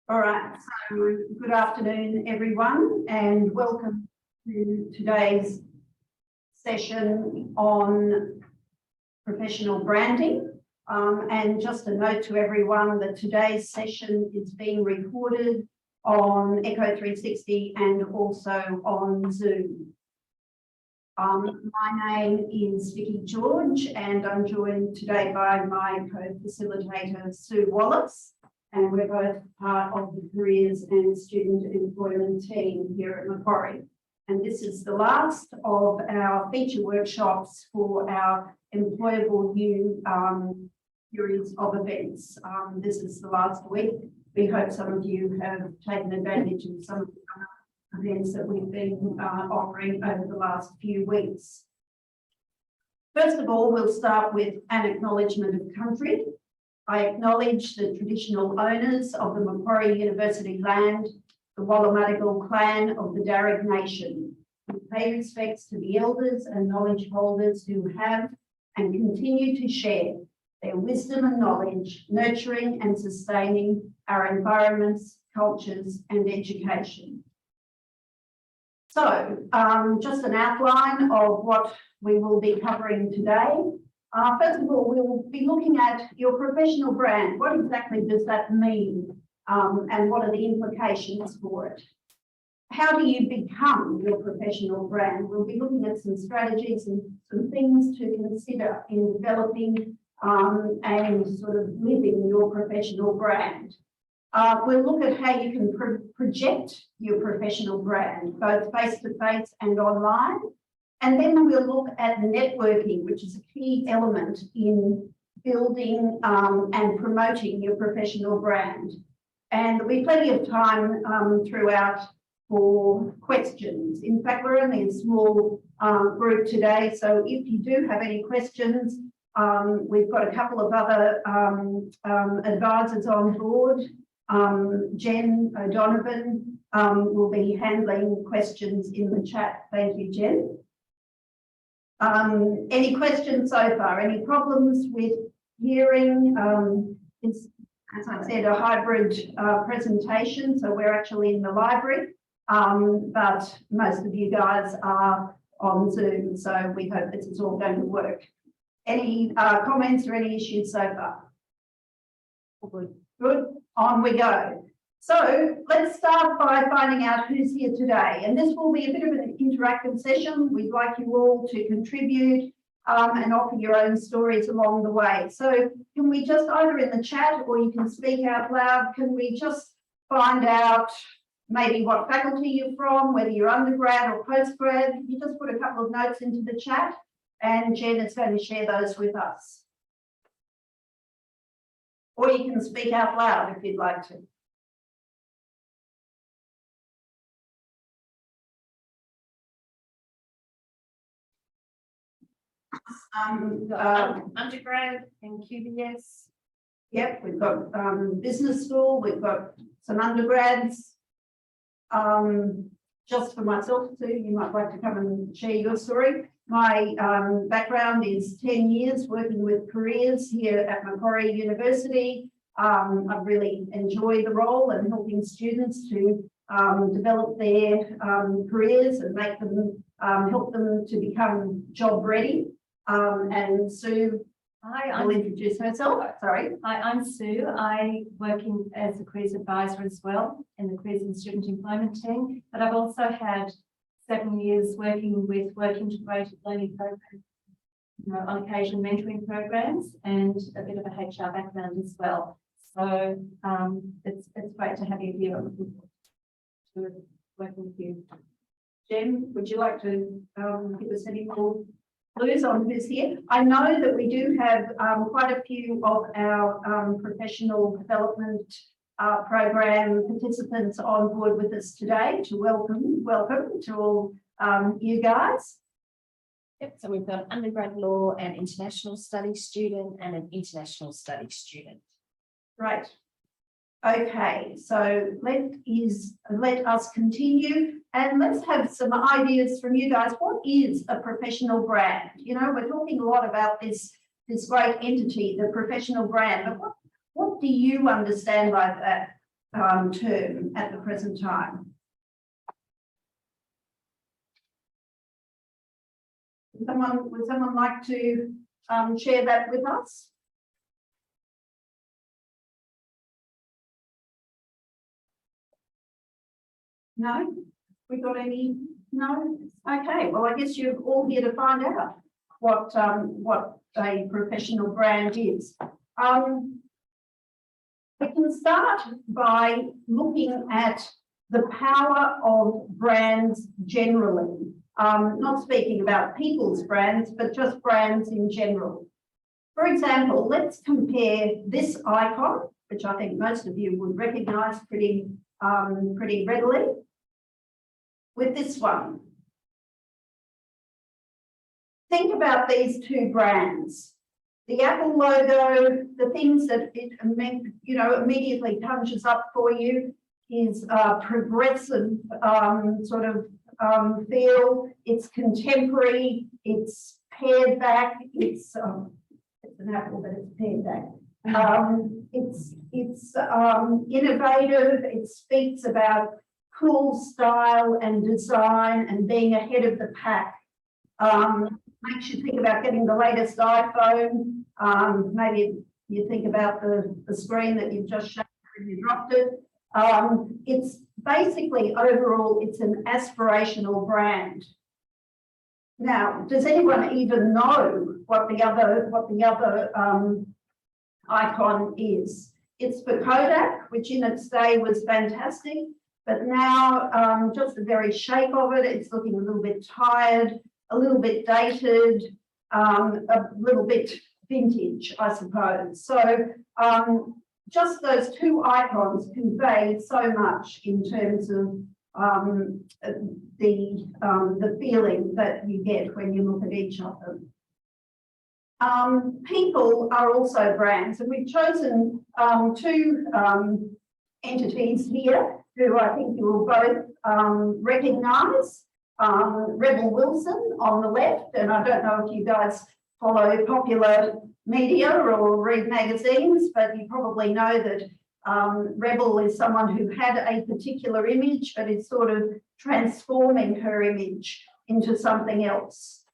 All right, so good afternoon, everyone, and welcome to today's session on professional branding. And just a note to everyone that today's session is being recorded on Echo 360 and also on Zoom. My name is Vicky George, and I'm joined today by my co-facilitator, Sue Wallace. And we're both part of the Careers and Student Employment team here at Macquarie. And this is the last of our feature workshops for our Employable You series of events. This is the last week. We hope some of you have taken advantage of some of the events that we've been offering over the last few weeks. First of all, we'll start with an acknowledgement of country. I acknowledge the traditional owners of the Macquarie University land, the Wallumattagal clan of the Darug Nation. We pay respects to the elders and knowledge holders who have and continue to share their wisdom and knowledge, nurturing and sustaining our environments, cultures, and education. So, just an outline of what we will be covering today. First of all, we'll be looking at your professional brand. What exactly does that mean? And what are the implications for it? How do you become your professional brand? We'll be looking at some strategies and some things to consider in developing and sort of living your professional brand. We'll look at how you can project your professional brand, both face-to-face and online. And then we'll look at networking, which is a key element in building and promoting your professional brand. And there'll be plenty of time throughout for questions. In fact, we're only a small group today, so if you do have any questions, we've got a couple of other advisors on board. Jen O'Donovan will be handling questions in the chat. Thank you, Jen. Any questions so far? Any problems with hearing? It's, as I said, a hybrid presentation, so we're actually in the library, but most of you guys are on Zoom, so we hope this is all going to work. Any comments or any issues so far? Good. Good. On we go. So let's start by finding out who's here today. And this will be a bit of an interactive session. We'd like you all to contribute and offer your own stories along the way. So can we just, either in the chat or you can speak out loud, can we just find out maybe what faculty you're from, whether you're undergrad or postgrad? You just put a couple of notes into the chat and Jen is going to share those with us. Or you can speak out loud if you'd like to. Undergrad in QBS. Yep, we've got business school, we've got some undergrads. Just for myself too, you might like to come and share your story. My background is 10 years working with careers here at Macquarie University. I really enjoy the role and helping students to develop their careers and make them help them to become job ready. And Sue will introduce herself. Sorry. Hi, I'm Sue. I work as a careers advisor as well in the Careers and Student Employment team, but I've also had 7 years working with work integrated learning programs, on occasion mentoring programs, and a bit of a HR background as well. So it's great to have you here. I'm looking forward to working with you. Jen, would you like to give us any more clues on who's here? I know that we do have quite a few of our professional development program participants on board with us today. To welcome to all you guys. Yep, so we've got an undergrad law and international studies student and an international studies student. Great. Okay, so let us continue and let's have some ideas from you guys. What is a professional brand? You know, we're talking a lot about this great entity, the professional brand, but what do you understand by that? term at the present time. Would someone like to share that with us? No? We got any? No? Okay, well, I guess you're all here to find out what a professional brand is. We can start by looking at the power of brands generally. Not speaking about people's brands, but just brands in general. For example, let's compare this icon, which I think most of you would recognise pretty readily, with this one. Think about these two brands. The Apple logo, the things that it immediately conjures up for you is progressive sort of feel. It's contemporary. It's pared back. It's an apple, but it's pared back. It's innovative. It speaks about cool style and design and being ahead of the pack. Makes you think about getting the latest iPhone. Maybe you think about the screen that you've just shown and you dropped it. It's basically overall, it's an aspirational brand. Now, does anyone even know what the other icon is? It's for Kodak, which in its day was fantastic, but now just the very shape of it, it's looking a little bit tired, a little bit dated, a little bit vintage, I suppose. So just those two icons convey so much in terms of the feeling that you get when you look at each of them. People are also brands, and we've chosen two entities here who I think you will both recognise. Rebel Wilson on the left, and I don't know if you guys follow popular media or read magazines, but you probably know that Rebel is someone who had a particular image, but is sort of transforming her image into something else.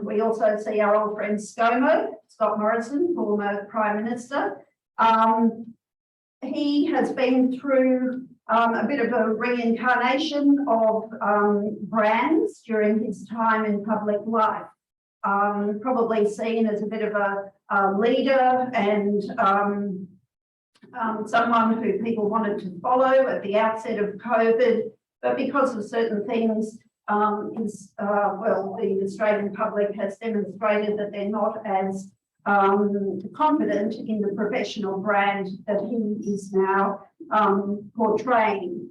We also see our old friend ScoMo, Scott Morrison, former Prime Minister. He has been through a bit of a reincarnation of brands during his time in public life. Probably seen as a bit of a leader and someone who people wanted to follow at the outset of COVID, but because of certain things, the Australian public has demonstrated that they're not as confident in the professional brand that he is now portraying.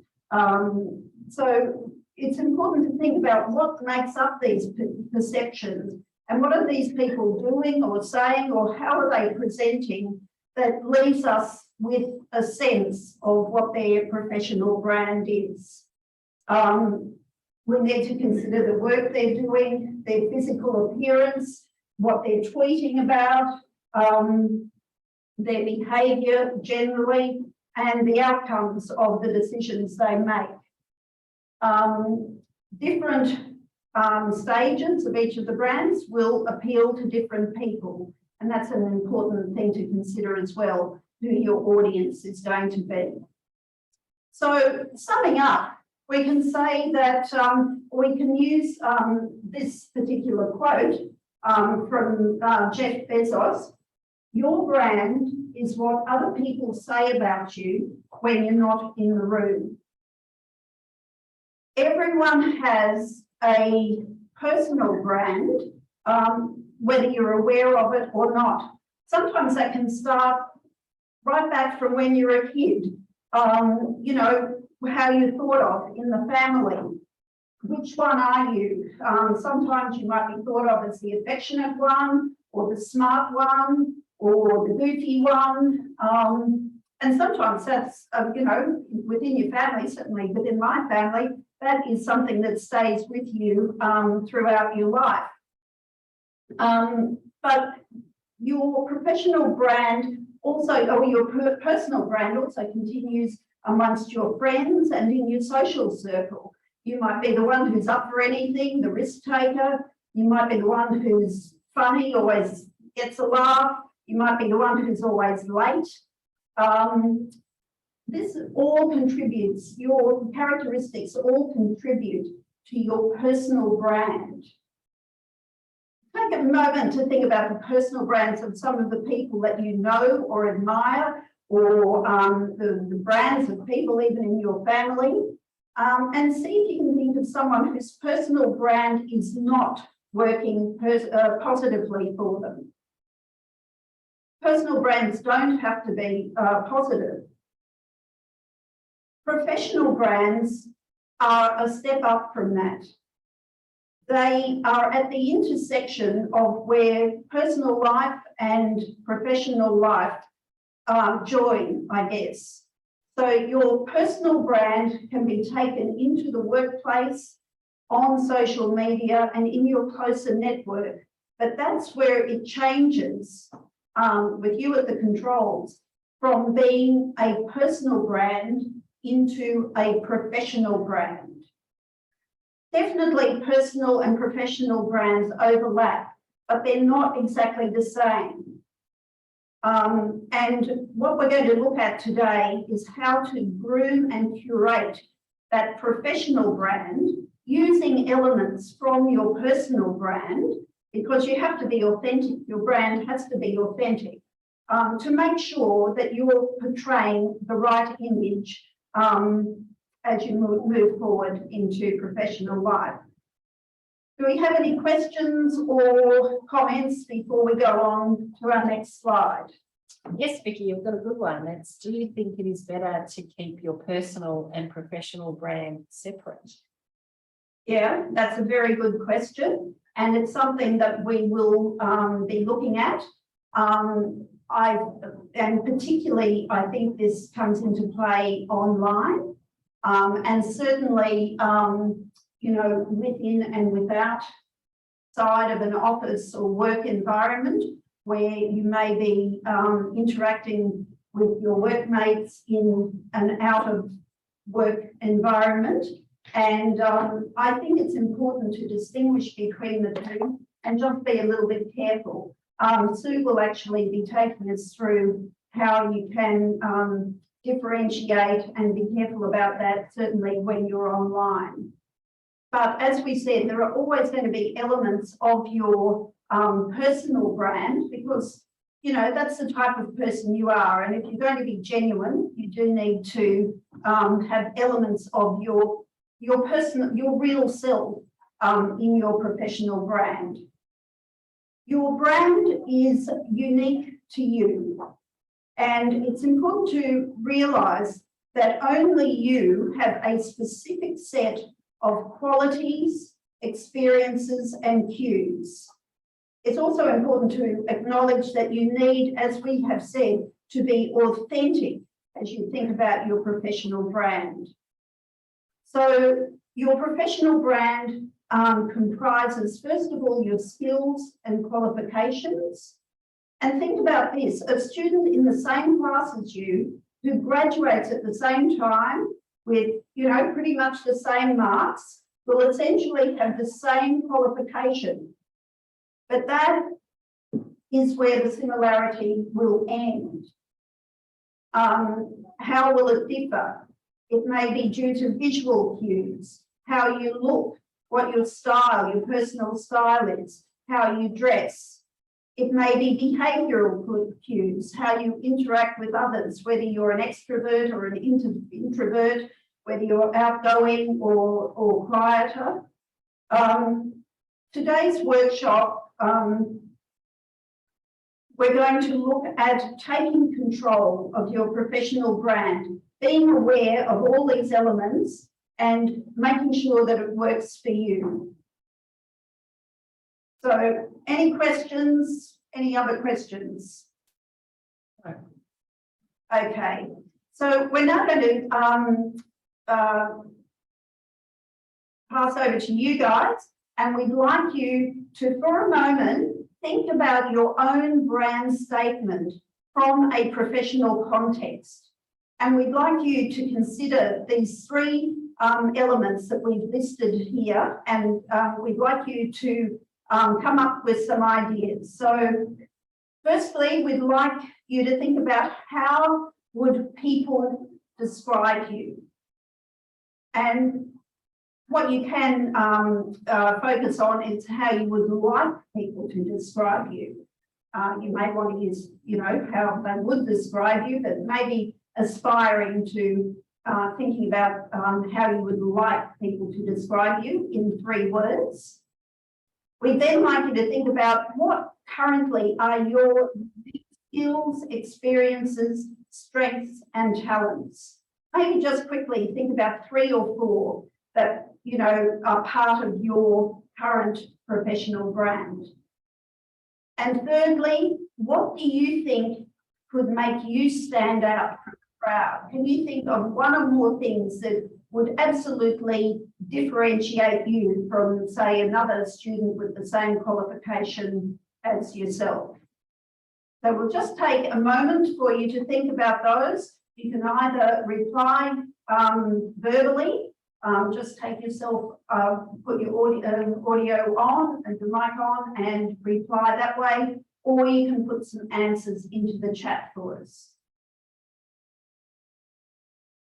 So it's important to think about what makes up these perceptions and what are these people doing or saying or how are they presenting that leaves us with a sense of what their professional brand is. We need to consider the work they're doing, their physical appearance, what they're tweeting about, their behaviour generally, and the outcomes of the decisions they make. Different stages of each of the brands will appeal to different people, and that's an important thing to consider as well, who your audience is going to be. So summing up, we can say that we can use this particular quote from Jeff Bezos. Your brand is what other people say about you when you're not in the room. Everyone has a personal brand, whether you're aware of it or not. Sometimes that can start right back from when you're a kid. You know, how you're thought of in the family. Which one are you? Sometimes you might be thought of as the affectionate one, or the smart one, or the goofy one. And sometimes that's, you know, within your family, certainly within my family, that is something that stays with you throughout your life. But your professional brand also, or your personal brand also continues amongst your friends and in your social circle. You might be the one who's up for anything, the risk taker. You might be the one who's funny, always gets a laugh. You might be the one who's always late. This all contributes, your characteristics all contribute to your personal brand. Take a moment to think about the personal brands of some of the people that you know or admire, or the brands of people even in your family, and see if you can think of someone whose personal brand is not working positively for them. Personal brands don't have to be positive. Professional brands are a step up from that. They are at the intersection of where personal life and professional life join, I guess. So your personal brand can be taken into the workplace, on social media, and in your closer network. But that's where it changes with you at the controls from being a personal brand into a professional brand. Definitely personal and professional brands overlap, but they're not exactly the same. And what we're going to look at today is how to groom and curate that professional brand using elements from your personal brand, because you have to be authentic. Your brand has to be authentic to make sure that you're portraying the right image as you move forward into professional life. Do we have any questions or comments before we go on to our next slide? Yes, Vicky, you've got a good one. That's, do you think it is better to keep your personal and professional brand separate? Yeah, that's a very good question. And it's something that we will be looking at. And particularly, I think this comes into play online. And certainly, you know, within and without side of an office or work environment where you may be interacting with your workmates in an out of work environment. And I think it's important to distinguish between the two and just be a little bit careful. Sue will actually be taking us through how you can differentiate and be careful about that, certainly when you're online. But as we said, there are always going to be elements of your personal brand, because, you know, that's the type of person you are. And if you're going to be genuine, you do need to have elements of your real self in your professional brand. Your brand is unique to you. And it's important to realise that only you have a specific set of qualities, experiences, and cues. It's also important to acknowledge that you need, as we have said, to be authentic as you think about your professional brand. So your professional brand comprises, first of all, your skills and qualifications. And think about this, a student in the same class as you who graduates at the same time with, you know, pretty much the same marks will essentially have the same qualification. But that is where the similarity will end. How will it differ? It may be due to visual cues, how you look, what your style, your personal style is, how you dress. It may be behavioural cues, how you interact with others, whether you're an extrovert or an introvert, whether you're outgoing or quieter. Today's workshop, we're going to look at taking control of your professional brand, being aware of all these elements and making sure that it works for you. So, any questions? Any other questions? No. Okay, so we're now going to pass over to you guys, and we'd like you to, for a moment, think about your own brand statement from a professional context. And we'd like you to consider these three elements that we've listed here, and we'd like you to come up with some ideas. So firstly, we'd like you to think about how would people describe you? And what you can focus on is how you would like people to describe you. You may want to use, how they would describe you, but maybe aspiring to thinking about how you would like people to describe you in 3 words. We'd then like you to think about what currently are your skills, experiences, strengths, and talents. Maybe just quickly think about 3 or 4 that, are part of your current professional brand. And thirdly, what do you think could make you stand out from the crowd? Can you think of 1 or more things that would absolutely differentiate you from, say, another student with the same qualification as yourself? So we'll just take a moment for you to think about those. You can either reply verbally, just take yourself, put your audio on and the mic on and reply that way, or you can put some answers into the chat for us.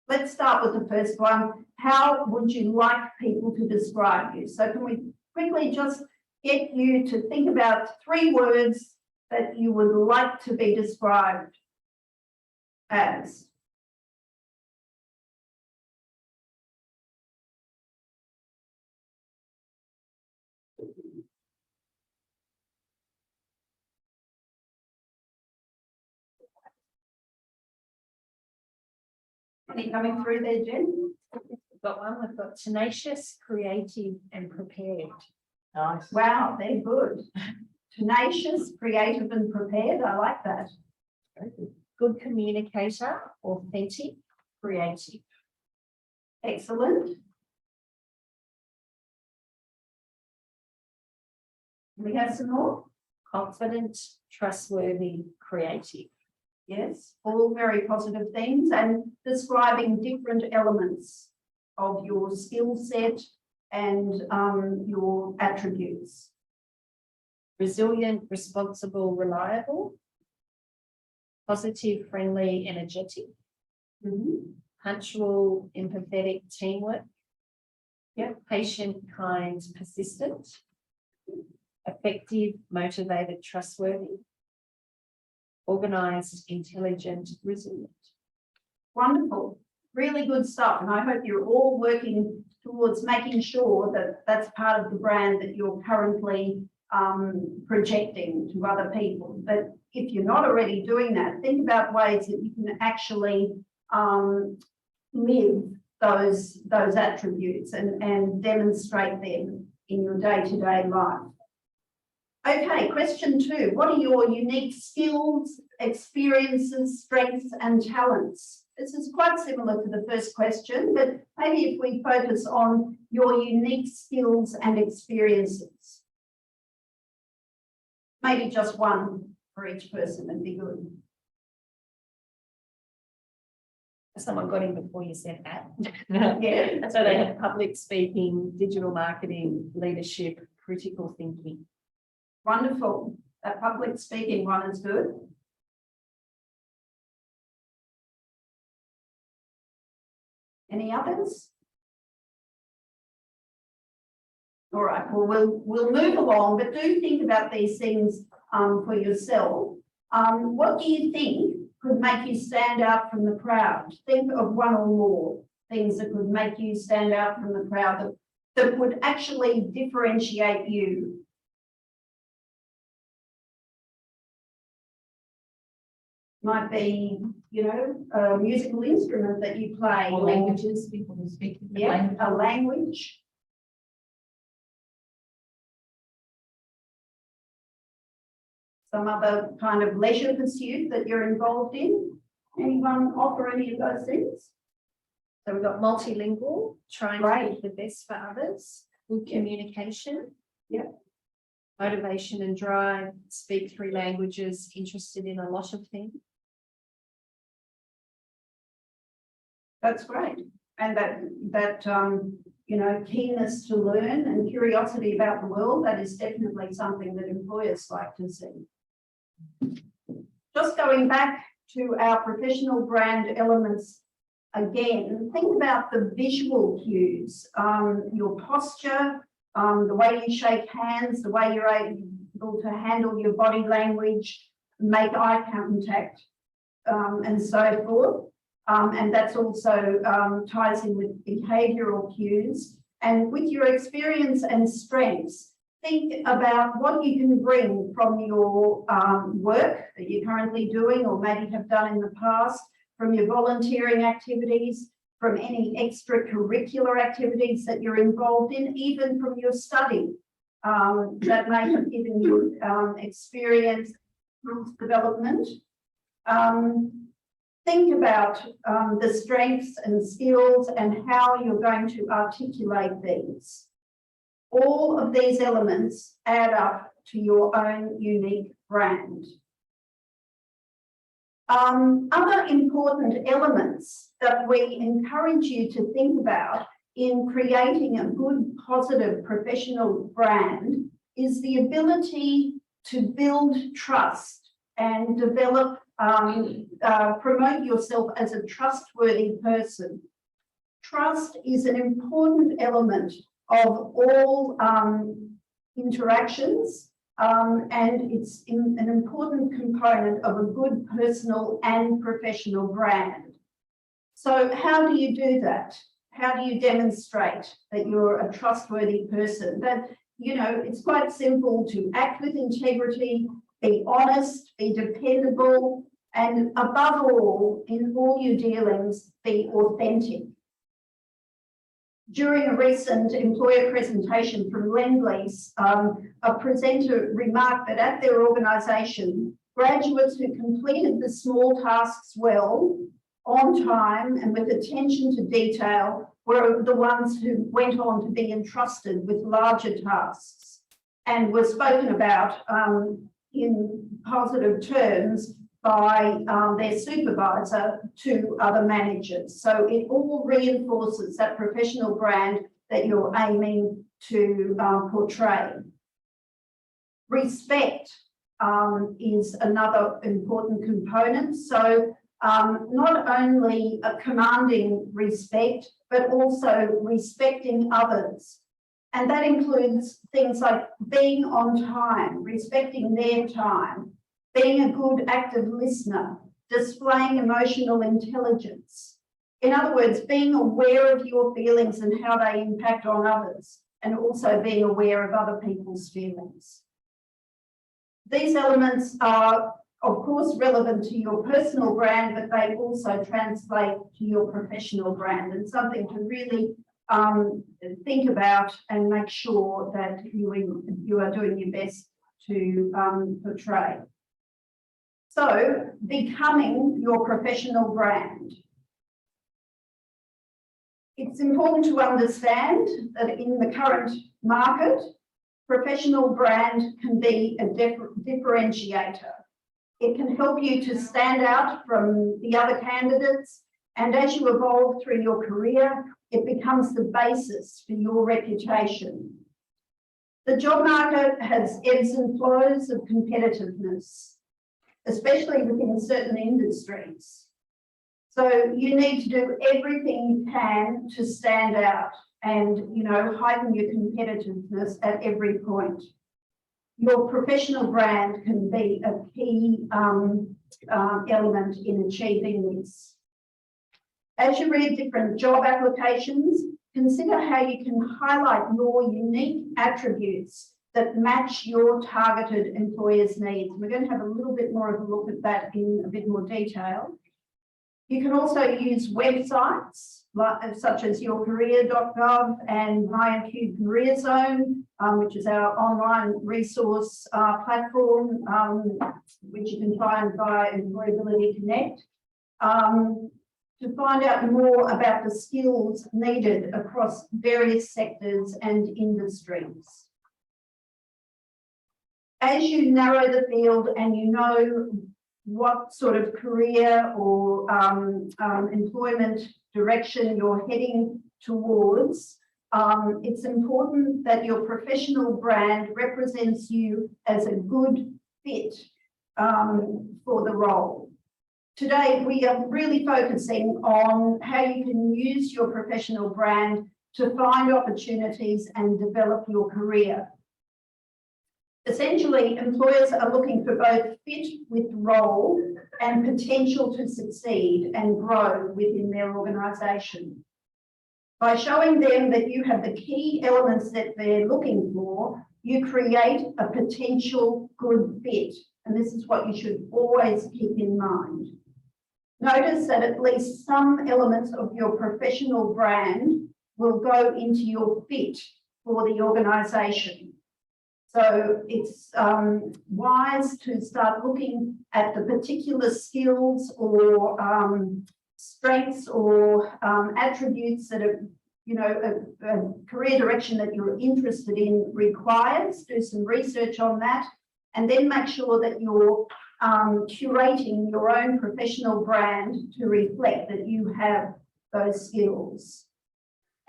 Let's start with the first one. How would you like people to describe you? So can we quickly just get you to think about 3 words that you would like to be described as? Any coming through there, Jen? We've got one. We've got tenacious, creative, and prepared. Nice. Wow, they're good. Tenacious, creative, and prepared. I like that. Good communicator, authentic, creative. Excellent. We have some more? Confident, trustworthy, creative. Yes, all very positive things, and describing different elements of your skill set and your attributes. Resilient, responsible, reliable. Positive, friendly, energetic. Punctual, empathetic, teamwork. Yep. Patient, kind, persistent. Effective, motivated, trustworthy. Organised, intelligent, resilient. Wonderful, really good stuff, and I hope you're all working towards making sure that that's part of the brand that you're currently projecting to other people. But if you're not already doing that, think about ways that you can actually live those attributes and demonstrate them in your day-to-day life. Okay, question 2. What are your unique skills, experiences, strengths, and talents? This is quite similar to the first question, but maybe if we focus on your unique skills and experiences. Maybe just one for each person would be good. Someone got in before you said that. Yeah. So they have public speaking, digital marketing, leadership, critical thinking. Wonderful. That public speaking one is good. Any others? All right, well, we'll move along, but do think about these things for yourself. What do you think could make you stand out from the crowd? Think of 1 or more things that could make you stand out from the crowd that would actually differentiate you. Might be, a musical instrument that you play. Or languages, people who speak different Yeah, a language. Some other kind of leisure pursuit that you're involved in. Anyone offer any of those things? So we've got multilingual, trying Right. to be the best for others, good communication. Yep. Motivation and drive, speak 3 languages, interested in a lot of things. That's great. And that you know, keenness to learn and curiosity about the world, that is definitely something that employers like to see. Just going back to our professional brand elements again, think about the visual cues, your posture, the way you shake hands, the way you're able to handle your body language, make eye contact, and so forth. And that's also ties in with behavioural cues. And with your experience and strengths, think about what you can bring from your work that you're currently doing or maybe have done in the past, from your volunteering activities, from any extracurricular activities that you're involved in, even from your study that may have given you experience, development. Think about the strengths and skills and how you're going to articulate these. All of these elements add up to your own unique brand. Other important elements that we encourage you to think about in creating a good, positive professional brand is the ability to build trust and develop, promote yourself as a trustworthy person. Trust is an important element of all interactions, and it's an important component of a good personal and professional brand. So how do you do that? How do you demonstrate that you're a trustworthy person? That, you know, it's quite simple to act with integrity, be honest, be dependable, and above all, in all your dealings, be authentic. During a recent employer presentation from Lendlease, a presenter remarked that at their organisation, graduates who completed the small tasks well, on time and with attention to detail were the ones who went on to be entrusted with larger tasks and were spoken about in positive terms by their supervisor to other managers. So it all reinforces that professional brand that you're aiming to portray. Respect is another important component. So not only commanding respect, but also respecting others. And that includes things like being on time, respecting their time, being a good active listener, displaying emotional intelligence. In other words, being aware of your feelings and how they impact on others, and also being aware of other people's feelings. These elements are, of course, relevant to your personal brand, but they also translate to your professional brand, and something to really think about and make sure that you are doing your best to portray. So, becoming your professional brand. It's important to understand that in the current market, professional brand can be a differentiator. It can help you to stand out from the other candidates, and as you evolve through your career, it becomes the basis for your reputation. The job market has ebbs and flows of competitiveness, especially within certain industries. So you need to do everything you can to stand out and, you know, heighten your competitiveness at every point. Your professional brand can be a key element in achieving this. As you read different job applications, consider how you can highlight your unique attributes that match your targeted employer's needs. We're going to have a little bit more of a look at that in a bit more detail. You can also use websites such as yourcareer.gov and MyMQ Career Zone, which is our online resource platform, which you can find via Employability Connect, to find out more about the skills needed across various sectors and industries. As you narrow the field and you know what sort of career or employment direction you're heading towards, it's important that your professional brand represents you as a good fit for the role. Today, we are really focusing on how you can use your professional brand to find opportunities and develop your career. Essentially, employers are looking for both fit with role and potential to succeed and grow within their organisation. By showing them that you have the key elements that they're looking for, you create a potential good fit. And this is what you should always keep in mind. Notice that at least some elements of your professional brand will go into your fit for the organisation. So it's wise to start looking at the particular skills or strengths or attributes that are, you know, a career direction that you're interested in requires. Do some research on that, and then make sure that you're curating your own professional brand to reflect that you have those skills.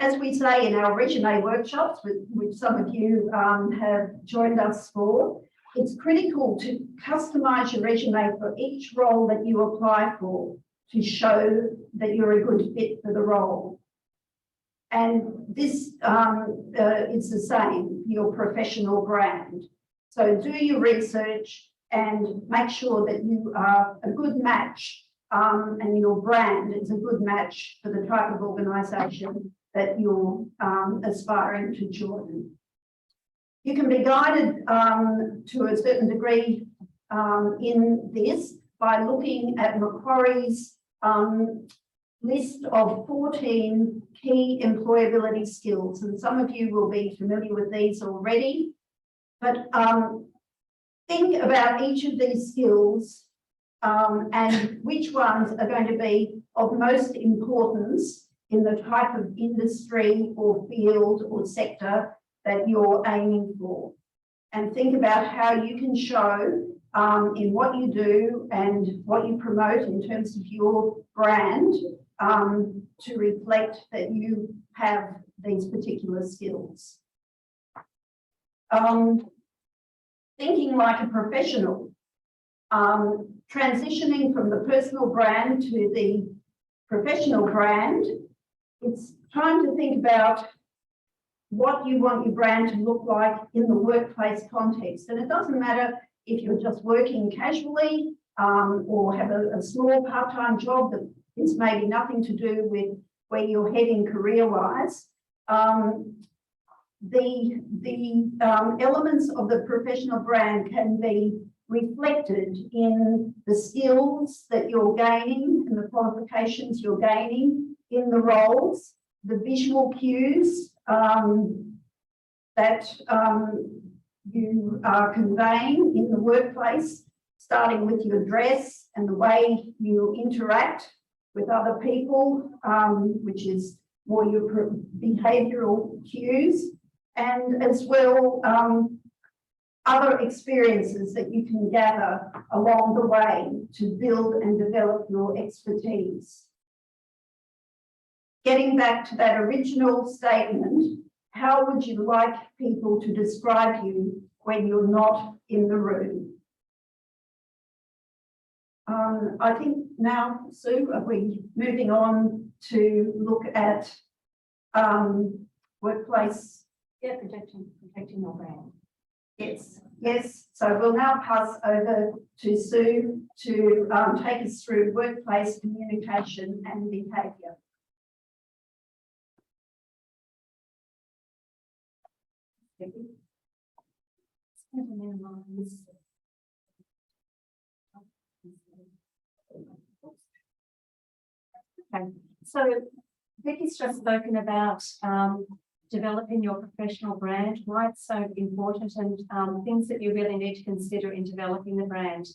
As we say in our resume workshops, which some of you have joined us for, it's critical to customise your resume for each role that you apply for to show that you're a good fit for the role. And this it's the same, your professional brand. So do your research and make sure that you are a good match and your brand is a good match for the type of organisation that you're aspiring to join. You can be guided to a certain degree in this by looking at Macquarie's list of 14 key employability skills. And some of you will be familiar with these already, but think about each of these skills and which ones are going to be of most importance in the type of industry or field or sector that you're aiming for. And think about how you can show in what you do and what you promote in terms of your brand to reflect that you have these particular skills. Thinking like a professional, transitioning from the personal brand to the professional brand, it's time to think about what you want your brand to look like in the workplace context. And it doesn't matter if you're just working casually or have a small part-time job that is maybe nothing to do with where you're heading career-wise. The elements of the professional brand can be reflected in the skills that you're gaining and the qualifications you're gaining in the roles, the visual cues that you are conveying in the workplace, starting with your dress and the way you interact with other people, which is more your behavioural cues, and as well other experiences that you can gather along the way to build and develop your expertise. Getting back to that original statement, how would you like people to describe you when you're not in the room? I think now, Sue, are we moving on to look at workplace? Yeah, protecting your brand. Yes, yes. So we'll now pass over to Sue to take us through workplace communication and behaviour. Okay, so Vicky's just spoken about developing your professional brand, why it's so important, and things that you really need to consider in developing the brand.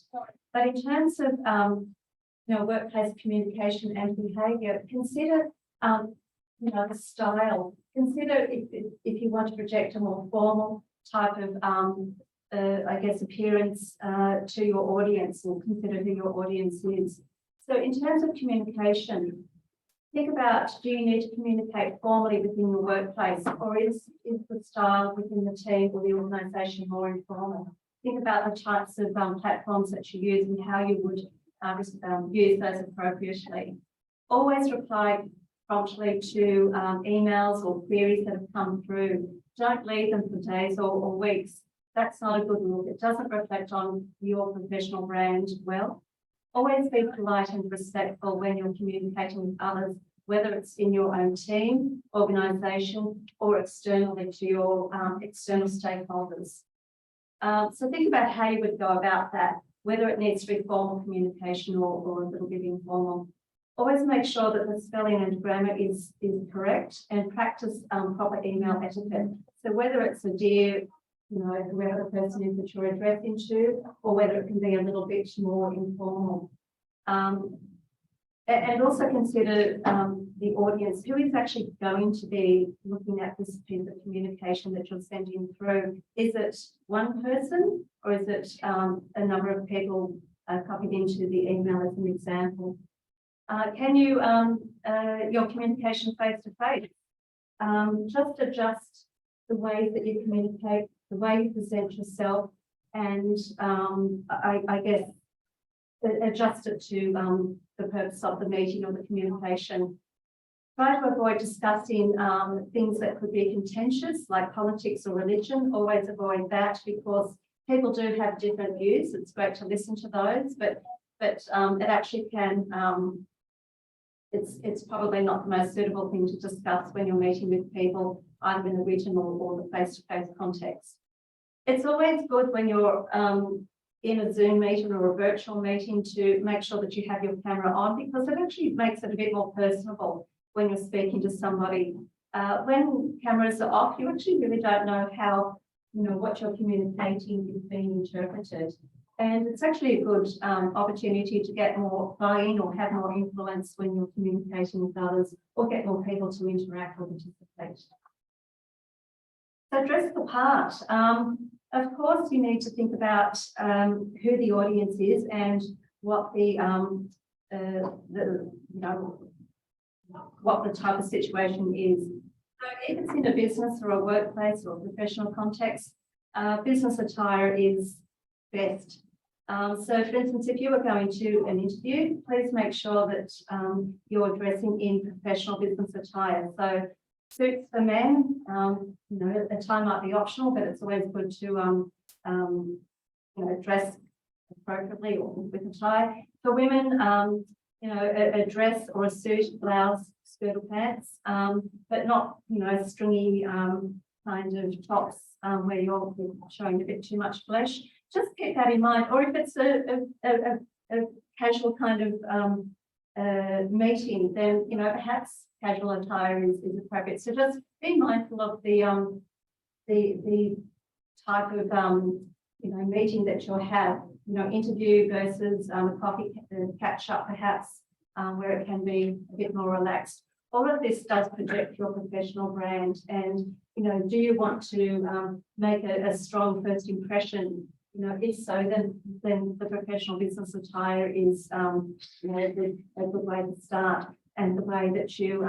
But in terms of workplace communication and behaviour, consider the style. Consider if you want to project a more formal type of I guess, appearance to your audience, or consider who your audience is. So in terms of communication, think about, do you need to communicate formally within your workplace, or is the style within the team or the organisation more informal? Think about the types of platforms that you use and how you would use those appropriately. Always reply promptly to emails or queries that have come through. Don't leave them for days or weeks. That's not a good look. It doesn't reflect on your professional brand well. Always be polite and respectful when you're communicating with others, whether it's in your own team, organisation, or externally to your external stakeholders. So think about how you would go about that, whether it needs to be formal communication or a little bit informal. Always make sure that the spelling and grammar is correct, and practice proper email etiquette. So whether it's a dear, whoever the person is that you're addressing to, or whether it can be a little bit more informal. And also consider the audience. Who is actually going to be looking at this piece of communication that you're sending through? Is it one person, or is it a number of people copied into the email as an example? Can you, your communication face to face, just adjust the ways that you communicate, the way you present yourself, and I guess adjust it to the purpose of the meeting or the communication. Try to avoid discussing things that could be contentious, like politics or religion. Always avoid that, because people do have different views. It's great to listen to those, but it actually can, it's probably not the most suitable thing to discuss when you're meeting with people, either in the written or the face-to-face context. It's always good when you're in a Zoom meeting or a virtual meeting to make sure that you have your camera on, because it actually makes it a bit more personable when you're speaking to somebody. When cameras are off, you actually really don't know how, what you're communicating is being interpreted. And it's actually a good opportunity to get more buy-in or have more influence when you're communicating with others, or get more people to interact or participate. So dress the part. Of course, you need to think about who the audience is and what what the type of situation is. So if it's in a business or a workplace or a professional context, business attire is best. So for instance, if you are going to an interview, please make sure that you're dressing in professional business attire. So suits for men, a tie might be optional, but it's always good to dress appropriately or with a tie. For women, a dress or a suit, blouse, skirt or pants, but not, stringy kind of tops where you're showing a bit too much flesh. Just keep that in mind. Or if it's a casual kind of meeting, then, perhaps casual attire is appropriate. So just be mindful of the type of, meeting that you'll have, interview versus a coffee catch up perhaps, where it can be a bit more relaxed. All of this does project your professional brand, and, do you want to make a strong first impression? If so, then the professional business attire is, a good way to start, and the way that you,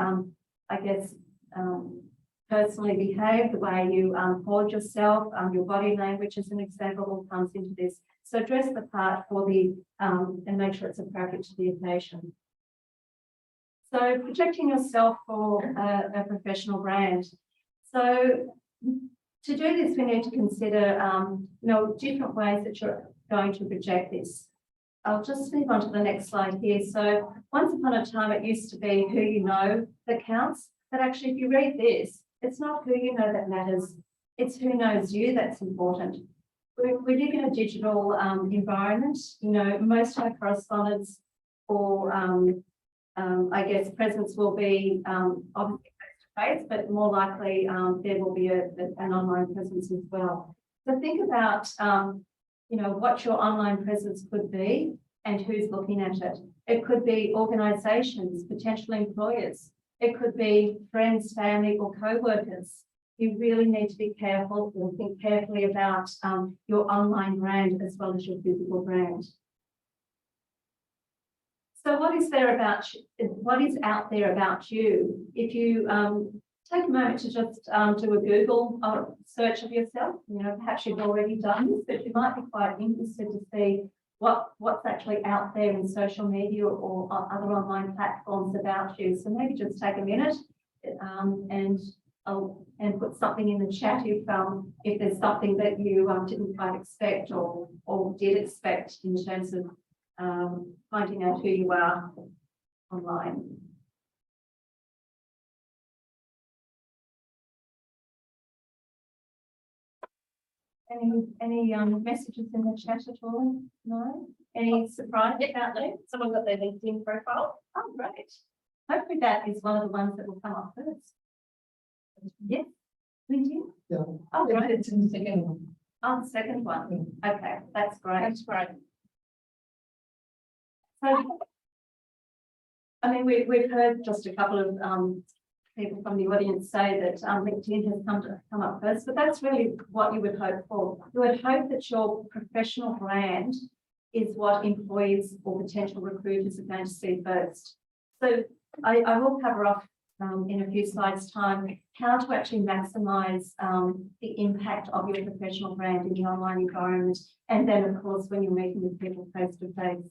I guess, personally behave, the way you hold yourself, your body language as an example, all comes into this. So dress the part for the, and make sure it's appropriate to the occasion. So projecting yourself for a professional brand. So to do this, we need to consider, different ways that you're going to project this. I'll just move on to the next slide here. So once upon a time, it used to be who you know that counts. But actually, if you read this, it's not who you know that matters. It's who knows you that's important. We live in a digital environment. Most of our correspondence or I guess presence will be obviously face-to-face, but more likely there will be an online presence as well. So think about what your online presence could be and who's looking at it. It could be organisations, potential employers. It could be friends, family, or co-workers. you really need to be careful or think carefully about your online brand as well as your physical brand. So what is there about you, what is out there about you? If you take a moment to just do a Google search of yourself, perhaps you've already done this, but you might be quite interested to see what's actually out there in social media or other online platforms about you. So maybe just take a minute and put something in the chat if there's something that you didn't quite expect or did expect in terms of finding out who you are online. Any messages in the chat at all? No? Any surprise about that? Someone got their LinkedIn profile. Oh, great. Hopefully that is one of the ones that will come up first. Yes, LinkedIn? Yeah. Oh, Yeah, great. it's in the second one. Oh, the second one. Okay, that's great. That's great. So, I mean, we've heard just a couple of people from the audience say that LinkedIn has come up first, but that's really what you would hope for. You would hope that your professional brand is what employees or potential recruiters are going to see first. So I will cover off in a few slides' time how to actually maximise the impact of your professional brand in the online environment, and then of course when you're meeting with people face to face.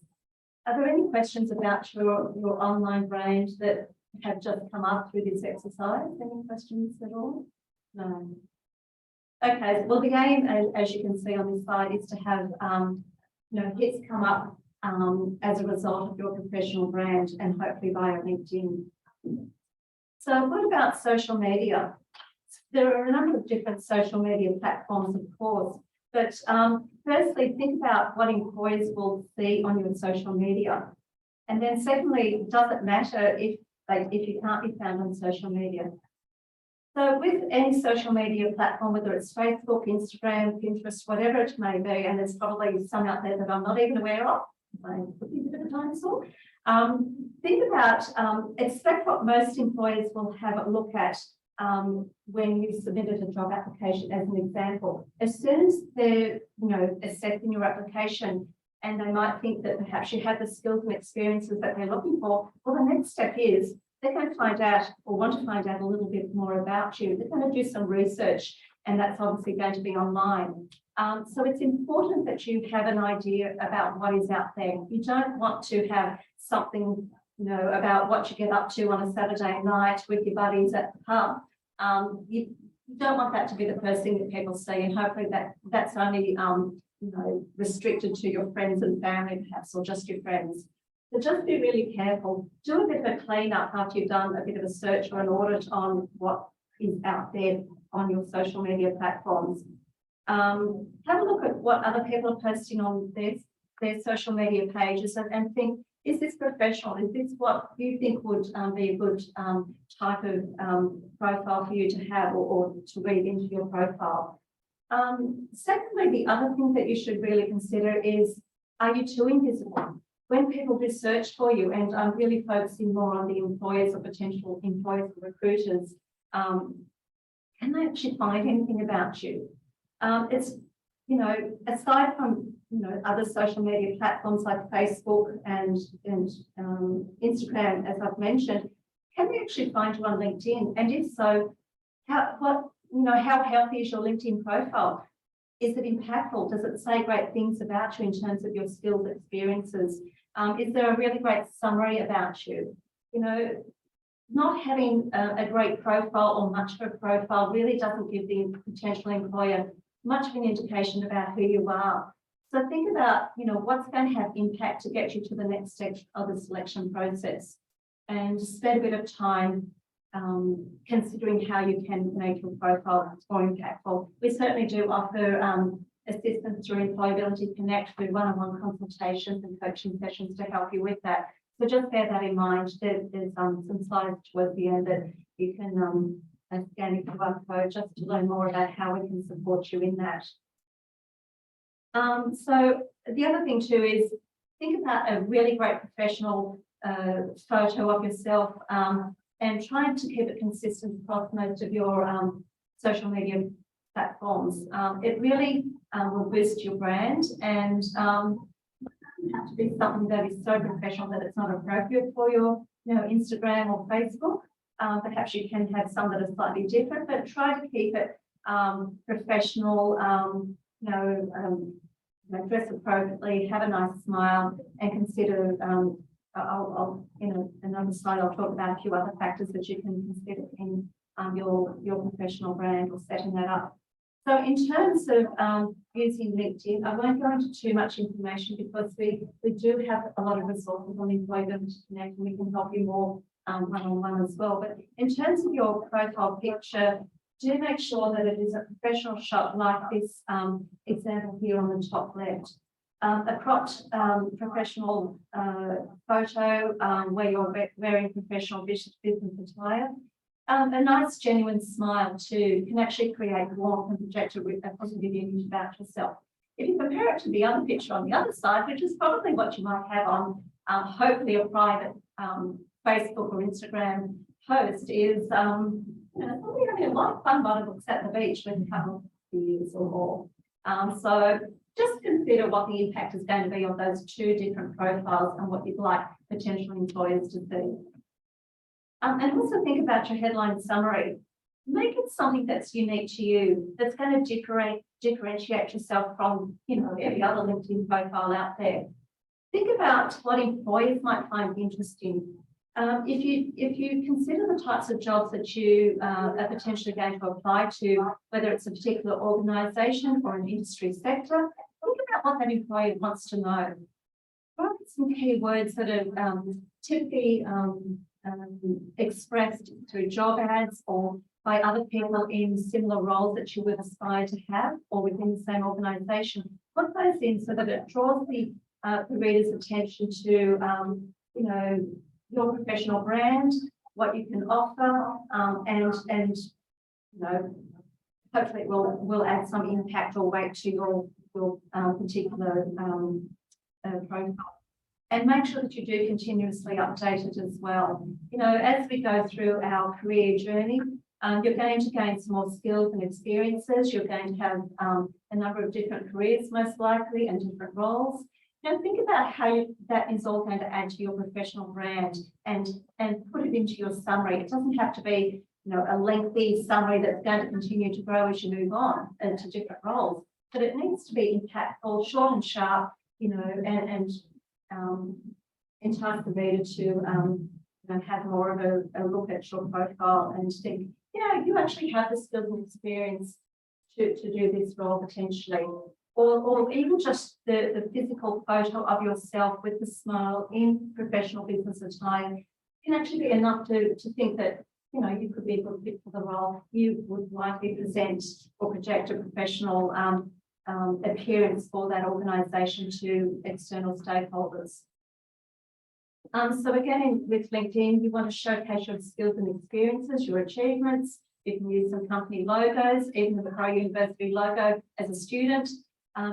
Are there any questions about your online brand that have just come up through this exercise? Any questions at all? No. Okay, well the aim, as you can see on this slide, is to have hits come up as a result of your professional brand and hopefully via LinkedIn. So what about social media? There are a number of different social media platforms, of course, but firstly, think about what employees will see on your social media. And then secondly, does it matter if you can't be found on social media? So with any social media platform, whether it's Facebook, Instagram, Pinterest, whatever it may be, and there's probably some out there that I'm not even aware of, I could be a bit of a dinosaur. Think about, expect what most employers will have a look at when you submitted a job application, as an example. As soon as they're, assessing your application and they might think that perhaps you have the skills and experiences that they're looking for, well, the next step is they're going to find out or want to find out a little bit more about you. They're going to do some research, and that's obviously going to be online. So it's important that you have an idea about what is out there. You don't want to have something, about what you get up to on a Saturday night with your buddies at the pub. You don't want that to be the first thing that people see, and hopefully that's only restricted to your friends and family, perhaps, or just your friends. So just be really careful. Do a bit of a cleanup after you've done a bit of a search or an audit on what is out there on your social media platforms. Have a look at what other people are posting on their social media pages and think, is this professional? Is this what you think would be a good type of profile for you to have or to read into your profile? Secondly, the other thing that you should really consider is, are you too invisible? When people do search for you, and I'm really focusing more on the employers or potential employers or recruiters, can they actually find anything about you? It's, aside from, other social media platforms like Facebook and Instagram, as I've mentioned, can they actually find you on LinkedIn? And if so, how healthy is your LinkedIn profile? Is it impactful? Does it say great things about you in terms of your skills, experiences? Is there a really great summary about you? Not having a great profile or much of a profile really doesn't give the potential employer much of an indication about who you are. So think about, what's going to have impact to get you to the next step of the selection process, and spend a bit of time considering how you can make your profile more impactful. We certainly do offer assistance through Employability Connect with one-on-one consultations and coaching sessions to help you with that. So just bear that in mind. There's some slides towards the end that you can scan your QR code just to learn more about how we can support you in that. So the other thing too is think about a really great professional photo of yourself and trying to keep it consistent across most of your social media platforms. It really will boost your brand, and doesn't have to be something that is so professional that it's not appropriate for your, Instagram or Facebook. Perhaps you can have some that are slightly different, but try to keep it professional. Dress appropriately, have a nice smile, and consider. I'll another slide. I'll talk about a few other factors that you can consider in your professional brand or setting that up. So in terms of using LinkedIn, I won't go into too much information because we do have a lot of resources on Employability Connect, and we can help you more one-on-one as well. But in terms of your profile picture, do make sure that it is a professional shot like this example here on the top left. A cropped professional photo where you're wearing professional business attire. A nice genuine smile too can actually create warmth and project a positive image about yourself. If you compare it to the other picture on the other side, which is probably what you might have on hopefully a private Facebook or Instagram post, is probably having a lot of fun by the looks at the beach with a couple of years or more. So just consider what the impact is going to be on those two different profiles and what you'd like potential employers to see. And also think about your headline summary. Make it something that's unique to you, that's going to differentiate yourself from, every other LinkedIn profile out there. Think about what employers might find interesting. If you consider the types of jobs that you are potentially going to apply to, whether it's a particular organisation or an industry sector, think about what that employer wants to know. Write some keywords that are typically expressed through job ads or by other people in similar roles that you would aspire to have or within the same organisation. Put those in so that it draws the reader's attention to, your professional brand, what you can offer, and hopefully it will add some impact or weight to your particular profile. And make sure that you do continuously update it as well. As we go through our career journey, you're going to gain some more skills and experiences. You're going to have a number of different careers, most likely, and different roles. Now think about how that is all going to add to your professional brand and put it into your summary. It doesn't have to be, a lengthy summary that's going to continue to grow as you move on into different roles, but it needs to be impactful, short and sharp, and entice the reader to have more of a look at your profile and think, you actually have the skills and experience to do this role potentially. Or even just the physical photo of yourself with the smile in professional business attire can actually be enough to think that, you could be a good fit for the role. You would likely present or project a professional appearance for that organisation to external stakeholders. So again, with LinkedIn, you want to showcase your skills and experiences, your achievements. You can use some company logos, even the Pro University logo as a student.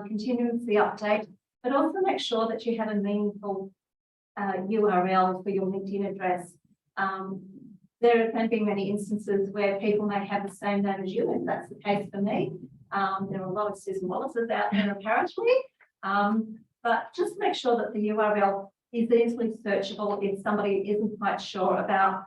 Continuously update, but also make sure that you have a meaningful URL for your LinkedIn address. There are going to be many instances where people may have the same name as you, and that's the case for me. There are a lot of Susan Wallaces out there apparently, but just make sure that the URL is easily searchable if somebody isn't quite sure about,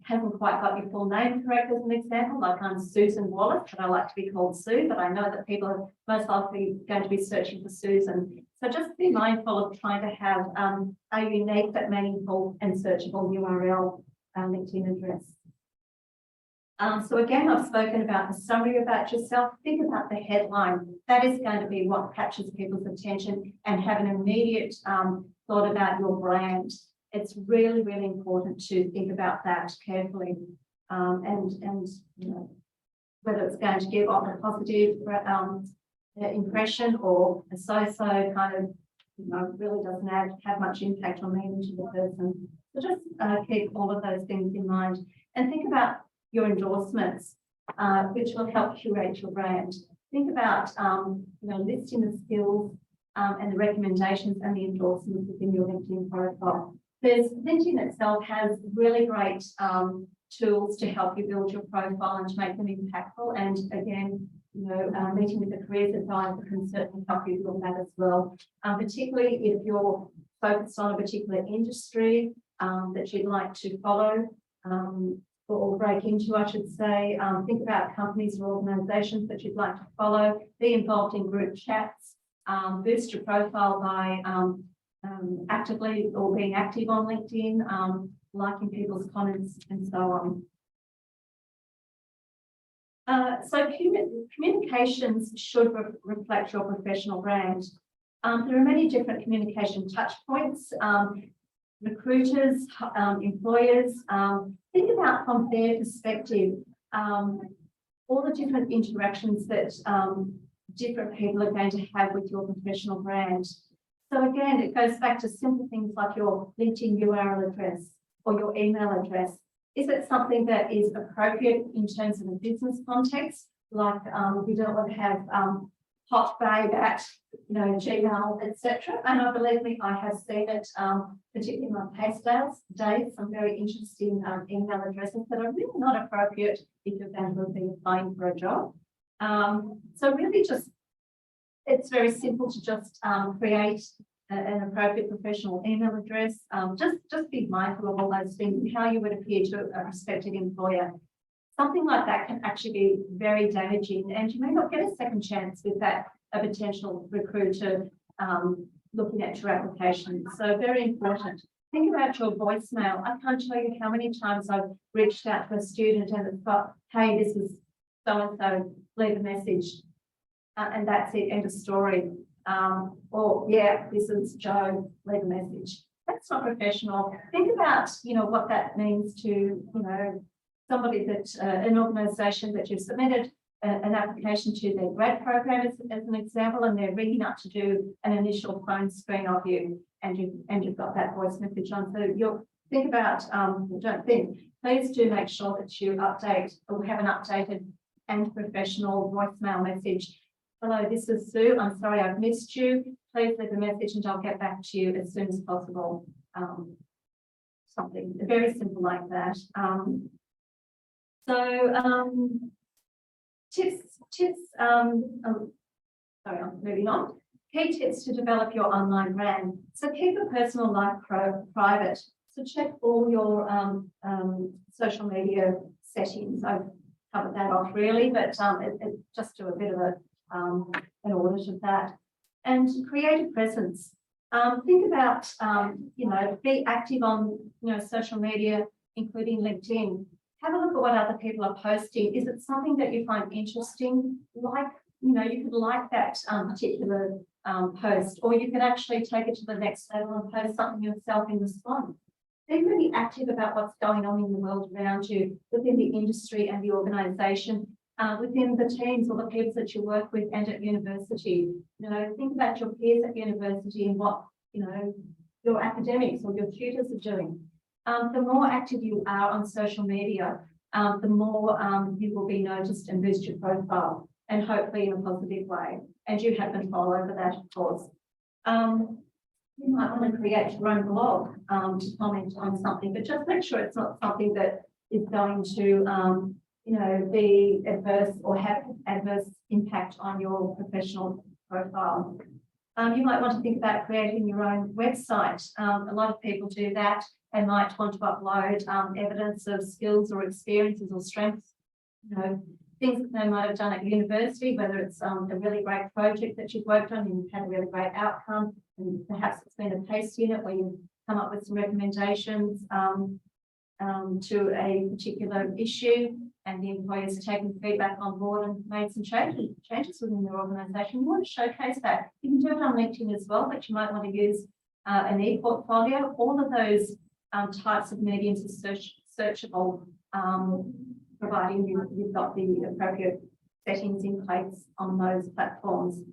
hasn't quite got your full name correct as an example, like I'm Susan Wallace, but I like to be called Sue, but I know that people are most likely going to be searching for Susan. So just be mindful of trying to have a unique but meaningful and searchable URL LinkedIn address. So again, I've spoken about the summary about yourself. Think about the headline. That is going to be what captures people's attention and have an immediate thought about your brand. It's really, really important to think about that carefully, and whether it's going to give off a positive impression or a so-so kind of, really doesn't have much impact on meaning to the person. So just keep all of those things in mind and think about your endorsements, which will help curate your brand. Think about, listing the skills and the recommendations and the endorsements within your LinkedIn profile. LinkedIn itself has really great tools to help you build your profile and to make them impactful. And again, meeting with the careers advisor can certainly help you build that as well. Particularly if you're focused on a particular industry that you'd like to follow or break into, I should say. Think about companies or organisations that you'd like to follow. Be involved in group chats. Boost your profile by actively or being active on LinkedIn, liking people's comments and so on. So communications should reflect your professional brand. There are many different communication touch points. Recruiters, employers, think about from their perspective, all the different interactions that different people are going to have with your professional brand. So again, it goes back to simple things like your LinkedIn URL address or your email address. Is it something that is appropriate in terms of a business context? Like we don't want to have hotbabe at Gmail, etc. And believe me, I have seen it, particularly in my past days, some very interesting email addresses that are really not appropriate if you're going to be applying for a job. So really just, it's very simple to just create an appropriate professional email address. Just be mindful of all those things, how you would appear to a prospective employer. Something like that can actually be very damaging, and you may not get a second chance with that a potential recruiter looking at your application. So very important. Think about your voicemail. I can't tell you how many times I've reached out to a student and it's got, hey, this is so-and-so, leave a message. And that's it, end of story. Or yeah, this is Joe, leave a message. That's not professional. Think about, what that means to, somebody that, an organisation that you've submitted an application to their grad program as an example, and they're ringing up to do an initial phone screen of you, and you've got that voice message on. So you'll think about, please do make sure that you update or have an updated and professional voicemail message. Hello, this is Sue. I'm sorry I've missed you. Please leave a message and I'll get back to you as soon as possible. Something very simple like that. Tips, sorry, I'm moving on. Key tips to develop your online brand. So keep a personal life private. So check all your social media settings. I've covered that off really, but just do a bit of an audit of that. And create a presence. Think about, be active on, social media, including LinkedIn. Have a look at what other people are posting. Is it something that you find interesting? Like, you could like that particular post, or you can actually take it to the next level and post something yourself in response. Be really active about what's going on in the world around you, within the industry and the organisation, within the teams or the people that you work with and at university. Think about your peers at university and what, your academics or your tutors are doing. The more active you are on social media, the more you will be noticed and boost your profile, and hopefully in a positive way. And you have control over that, of course. You might want to create your own blog to comment on something, but just make sure it's not something that is going to, be adverse or have adverse impact on your professional profile. You might want to think about creating your own website. A lot of people do that. They might want to upload evidence of skills or experiences or strengths, things that they might have done at university, whether it's a really great project that you've worked on and you've had a really great outcome, and perhaps it's been a PACE unit where you've come up with some recommendations to a particular issue, and the employer's taken feedback on board and made some changes within their organisation. You want to showcase that. You can do it on LinkedIn as well, but you might want to use an e-portfolio. All of those types of mediums are searchable, providing you've got the appropriate settings in place on those platforms.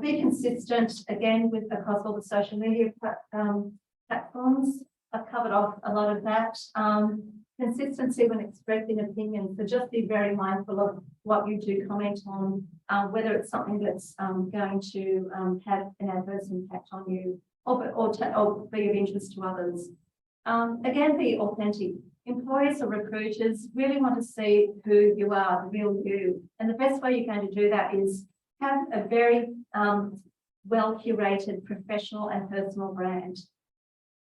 Be consistent again across all the social media platforms. I've covered off a lot of that. Consistency when expressing opinions. So just be very mindful of what you do comment on, whether it's something that's going to have an adverse impact on you or be of interest to others. Again, be authentic. Employers or recruiters really want to see who you are, the real you. And the best way you're going to do that is have a very well-curated professional and personal brand.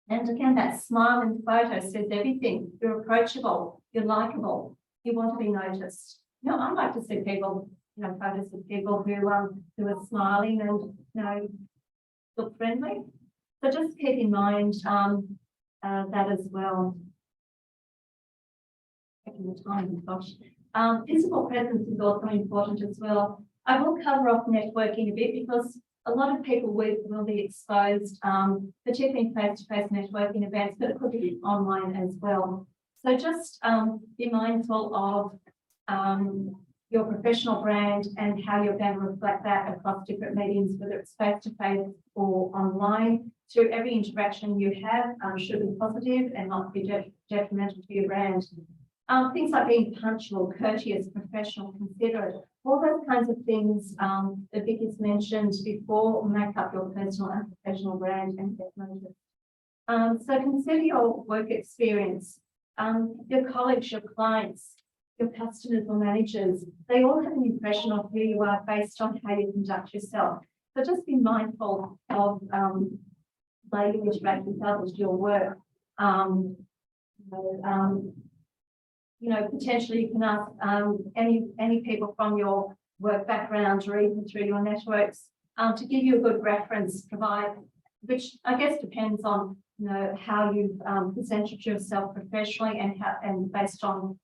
And again, that smile in the photo says everything. You're approachable, you're likable, you want to be noticed. You know, I like to see people, you know, photos of people who are smiling and, look friendly. So just keep in mind that as well. Taking the time, gosh. Physical presence is also important as well. I will cover off networking a bit because a lot of people will be exposed, particularly in face-to-face networking events, but it could be online as well. So just be mindful of your professional brand and how you're going to reflect that across different mediums, whether it's face-to-face or online. Through every interaction you have should be positive and not be detrimental to your brand. Things like being punctual, courteous, professional, considerate, all those kinds of things that Vicky's mentioned before make up your personal and professional brand and get noticed. So consider your work experience, your colleagues, your clients, your customers or managers. They all have an impression of who you are based on how you conduct yourself. So just be mindful of the way you interact with others, your work. Potentially you can ask any people from your work background or even through your networks to give you a good reference, which I guess depends on how you've presented yourself professionally and based on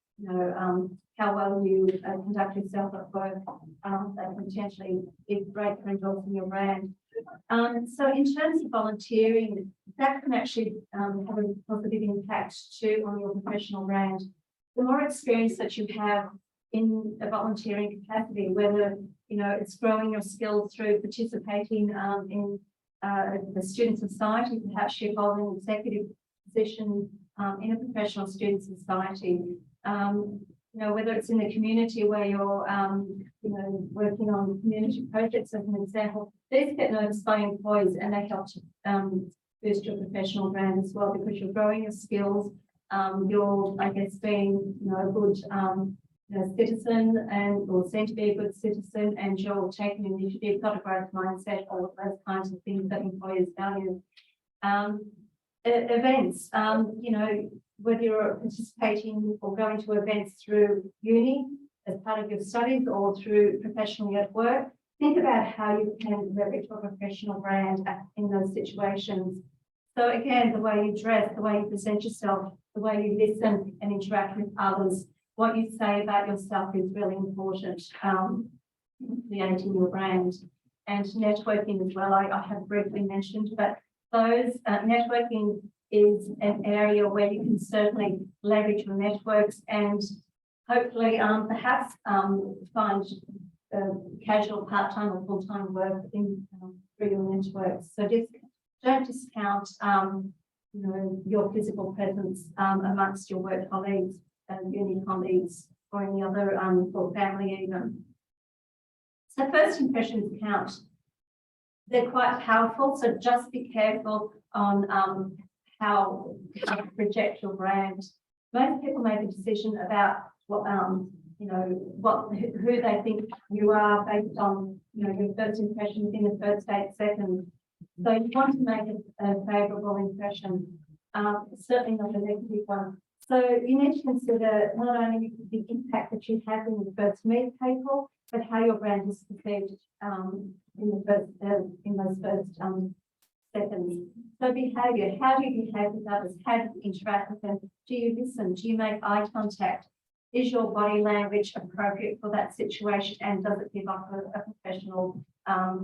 how well you conduct yourself at work. That can potentially be great for endorsing your brand. So in terms of volunteering, that can actually have a positive impact too on your professional brand. The more experience that you have in a volunteering capacity, whether it's growing your skills through participating in the student society, perhaps you hold an executive position in a professional student society, whether it's in the community where you're working on community projects as an example, these get noticed by employees and they help to boost your professional brand as well, because you're growing your skills. You're, I guess, being a good citizen or seen to be a good citizen, and you're taking initiative, got a growth mindset, all of those kinds of things that employers value. Events, whether you're participating or going to events through uni as part of your studies or through professionally at work, think about how you can leverage your professional brand in those situations. So again, the way you dress, the way you present yourself, the way you listen and interact with others, what you say about yourself is really important, creating your brand. And networking as well, I have briefly mentioned, but those networking is an area where you can certainly leverage your networks and hopefully perhaps find casual, part-time or full-time work through your networks. So just don't discount your physical presence amongst your work colleagues, uni colleagues, or any other or family even. So first impressions count. They're quite powerful, so just be careful on how you project your brand. Most people make a decision about what who they think you are based on your first impression within the first 8 seconds. So you want to make a favourable impression, certainly not a negative one. So you need to consider not only the impact that you have when you first meet people, but how your brand is perceived in those first seconds. So behaviour, how do you behave with others? How do you interact with them? Do you listen? Do you make eye contact? Is your body language appropriate for that situation, and does it give off a professional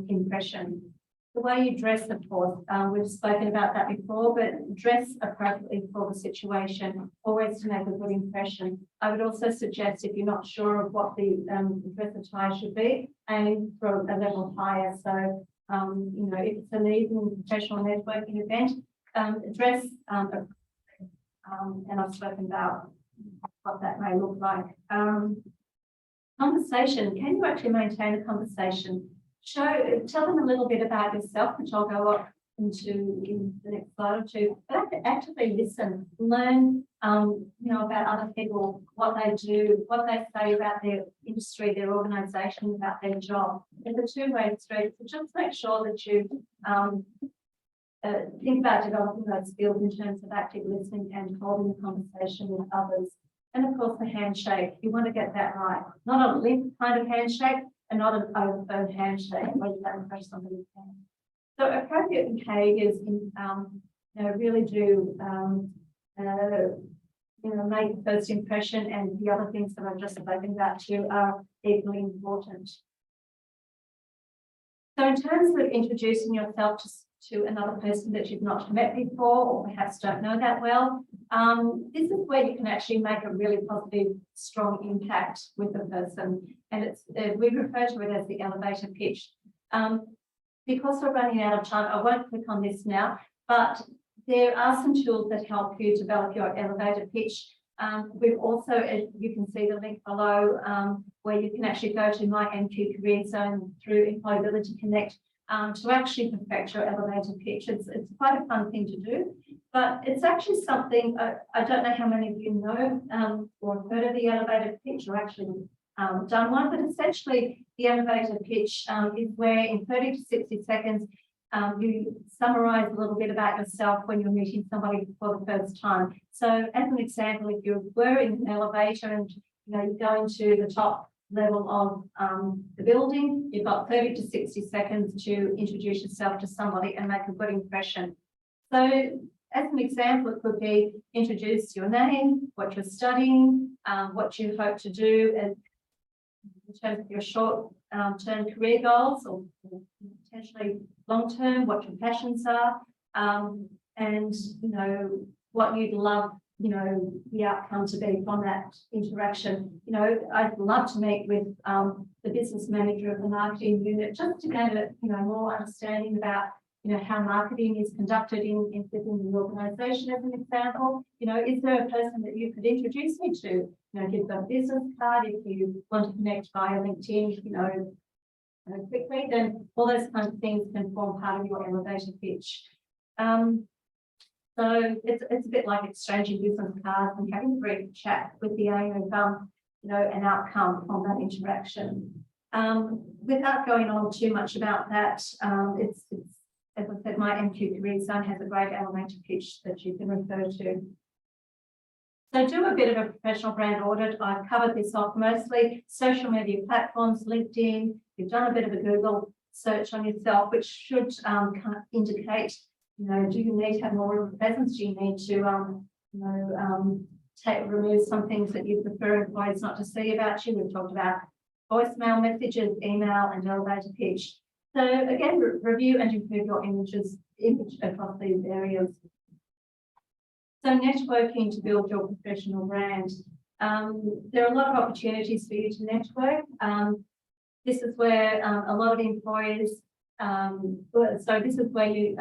impression? The way you dress, of course, we've spoken about that before, but dress appropriately for the situation, always to make a good impression. I would also suggest, if you're not sure of what the dress attire should be, aim for a level higher. So, if it's an evening professional networking event, dress, and I've spoken about what that may look like. Conversation, can you actually maintain a conversation? Tell them a little bit about yourself, which I'll go in the next slide or two, but actively listen, learn, about other people, what they do, what they say about their industry, their organisation, about their job. It's a two-way street. So just make sure that you think about developing those skills in terms of active listening and holding the conversation with others. And of course, the handshake. You want to get that right. Not a limp kind of handshake and not an overfirm handshake where you don't press somebody's hand. So appropriate behaviours really do make the first impression, and the other things that I've just spoken about too are equally important. So in terms of introducing yourself to another person that you've not met before or perhaps don't know that well, this is where you can actually make a really positive, strong impact with the person. And it's we refer to it as the elevator pitch. Because we're running out of time, I won't click on this now, but there are some tools that help you develop your elevator pitch. We've also, as you can see the link below, where you can actually go to my MQ Career Zone through Employability Connect to actually perfect your elevator pitch. It's quite a fun thing to do, but it's actually something, I don't know how many of you know or heard of the elevator pitch or actually done one, but essentially the elevator pitch is where in 30 to 60 seconds, you summarize a little bit about yourself when you're meeting somebody for the first time. So as an example, if you were in an elevator and you're going to the top level of the building, you've got 30 to 60 seconds to introduce yourself to somebody and make a good impression. So as an example, it could be introduce your name, what you're studying, what you hope to do in terms of your short-term career goals or potentially long-term, what your passions are, and what you'd love the outcome to be from that interaction. I'd love to meet with the business manager of the marketing unit just to get a more understanding about how marketing is conducted within the organisation. As an example, is there a person that you could introduce me to? Give them a business card if you want to connect via LinkedIn. Quickly, then all those kinds of things can form part of your elevator pitch. So it's a bit like exchanging business cards and having a brief chat with the aim of an outcome from that interaction. Without going on too much about that, it's as I said, my MQ Career Zone has a great elevator pitch that you can refer to. So do a bit of a professional brand audit. I've covered this off mostly. Social media platforms, LinkedIn. You've done a bit of a Google search on yourself, which should kind of indicate, do you need to have more of a presence? Do you need to, remove some things that you prefer employees not to see about you? We've talked about voicemail messages, email, and elevator pitch. So again, review and improve your image across these areas. So networking to build your professional brand. There are a lot of opportunities for you to network. This is where a lot of employers, so this is where you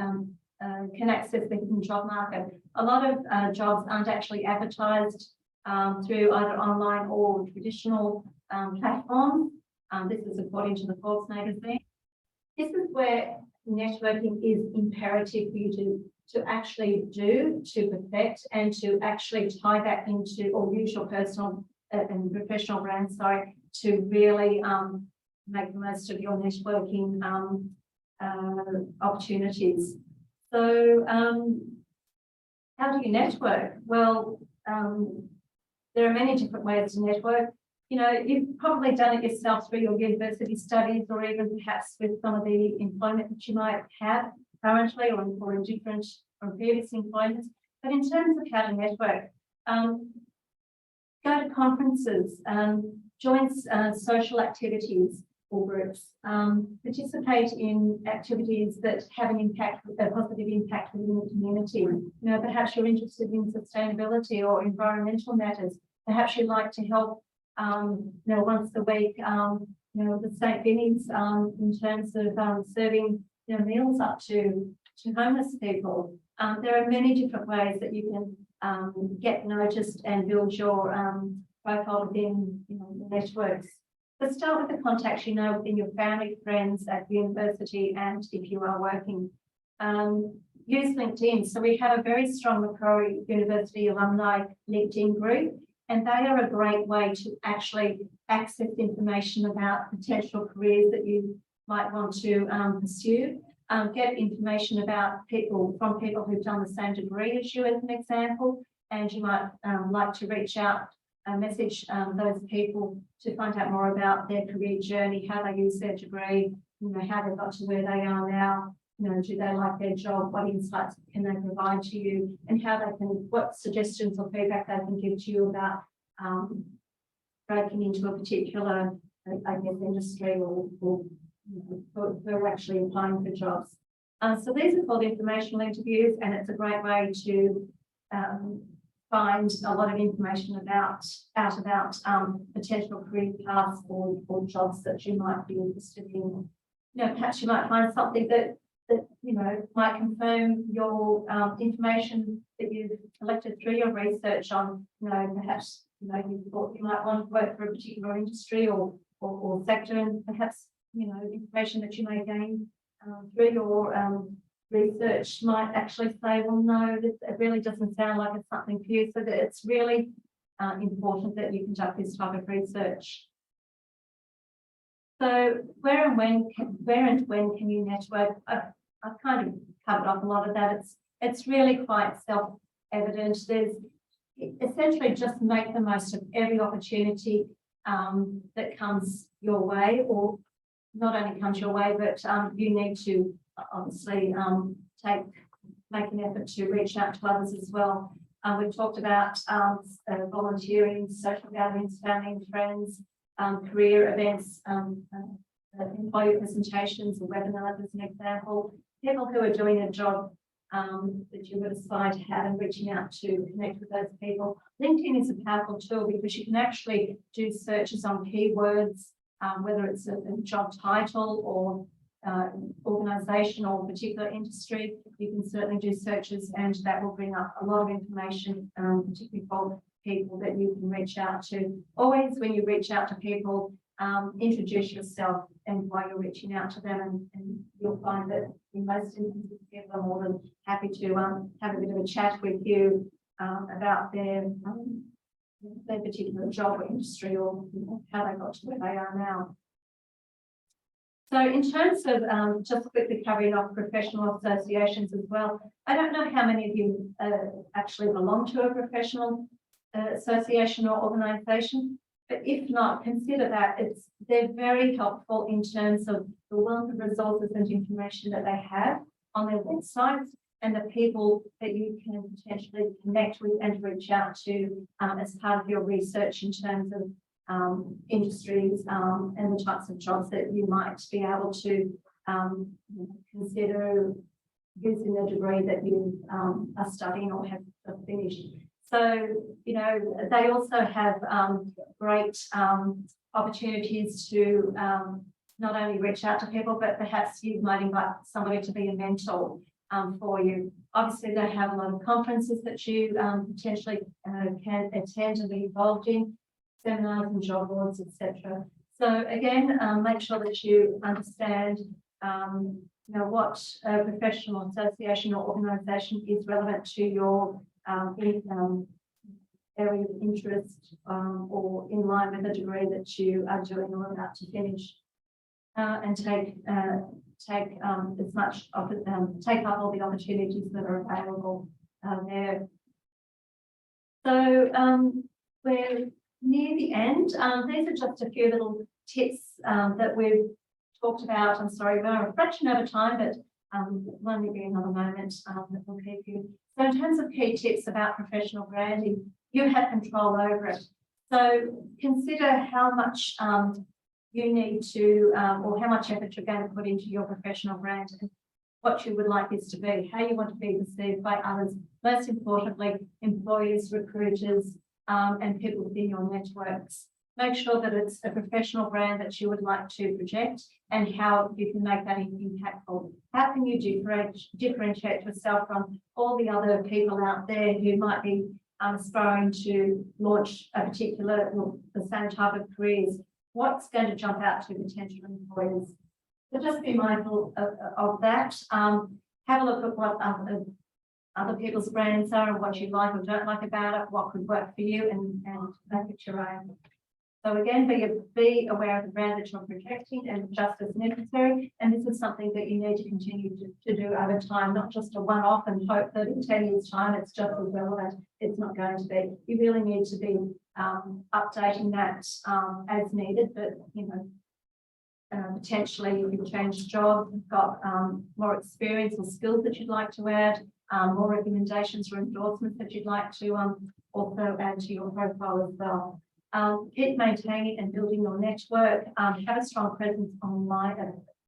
can access the job market. A lot of jobs aren't actually advertised through either online or traditional platforms. This is according to the Forbes magazine. This is where networking is imperative for you to actually do, to perfect, and to actually tie that into or use your personal and professional brand, to really make the most of your networking opportunities. So how do you network? Well, there are many different ways to network. You've probably done it yourself through your university studies or even perhaps with some of the employment that you might have currently or in different or previous employments. But in terms of how to network, go to conferences, join social activities or groups, participate in activities that have a positive impact within the community. Perhaps you're interested in sustainability or environmental matters. Perhaps you'd like to help once a week, the St. Vinny's in terms of serving meals up to homeless people. There are many different ways that you can get noticed and build your profile within the networks. But start with the contacts within your family, friends at university, and if you are working. use LinkedIn. So we have a very strong Macquarie University alumni LinkedIn group, and they are a great way to actually access information about potential careers that you might want to pursue. Get information about people from people who've done the same degree as you, as an example, and you might like to reach out and message those people to find out more about their career journey, how they use their degree, you know, how they got to where they are now, you know, do they like their job, what insights can they provide to you, and how they can, what suggestions or feedback they can give to you about breaking into a particular, I guess, industry or who are actually applying for jobs. So these are called informational interviews, and it's a great way to find a lot of information about potential career paths or jobs that you might be interested in. You know, perhaps you might find something that you know might confirm your information that you've collected through your research on. You know, perhaps you know you thought you might want to work for a particular industry or sector, and perhaps you know information that you may gain through your research might actually say, well, no, it really doesn't sound like it's something for you. So that it's really important that you conduct this type of research. So where and when can you network? I've kind of covered off a lot of that. It's really quite self-evident. There's essentially just make the most of every opportunity that comes your way, or not only comes your way, but you need to obviously make an effort to reach out to others as well. We've talked about volunteering, social gatherings, family and friends, career events, employee presentations or webinars as an example. People who are doing a job that you would aspire to have and reaching out to connect with those people. LinkedIn is a powerful tool because you can actually do searches on keywords, whether it's a job title or organisation or particular industry. You can certainly do searches, and that will bring up a lot of information, particularly for people that you can reach out to. Always when you reach out to people, introduce yourself and why you're reaching out to them, and you'll find that in most instances people are more than happy to have a bit of a chat with you about their particular job or industry, or how they got to where they are now. So in terms of just quickly covering off professional associations as well, I don't know how many of you actually belong to a professional association or organisation, but if not, consider that they're very helpful in terms of the wealth of resources and information that they have on their websites, and the people that you can potentially connect with and reach out to as part of your research in terms of industries and the types of jobs that you might be able to consider using the degree that you are studying or have finished. So, you know, they also have great opportunities to not only reach out to people, but perhaps you might invite somebody to be a mentor for you. Obviously, they have a lot of conferences that you potentially can attend and be involved in, seminars and job boards, etc. So again, make sure that you understand you know, what a professional association or organisation is relevant to your area of interest or in line with the degree that you are doing or about to finish, and take as much of it, take up all the opportunities that are available there. So we're near the end. These are just a few little tips that we've talked about. I'm sorry, we're a fraction over time, but will only be another moment that will keep you. So in terms of key tips about professional branding, you have control over it. So consider how much you need to, or how much effort you're going to put into your professional brand, and what you would like this to be, how you want to be perceived by others, most importantly, employers, recruiters, and people within your networks. Make sure that it's a professional brand that you would like to project, and how you can make that impactful. How can you differentiate yourself from all the other people out there who might be aspiring to launch a particular, the same type of careers? What's going to jump out to potential employers? So just be mindful of that. have a look at what other people's brands are and what you like or don't like about it, what could work for you, and make it your own. So again, be aware of the brand that you're projecting and adjust as necessary. And this is something that you need to continue to do over time, not just a one-off and hope that in 10 years' time it's just as relevant. It's not going to be. You really need to be updating that as needed, but potentially if you've changed job, you've got more experience or skills that you'd like to add, more recommendations or endorsements that you'd like to also add to your profile as well. Keep maintaining and building your network. Have a strong presence online,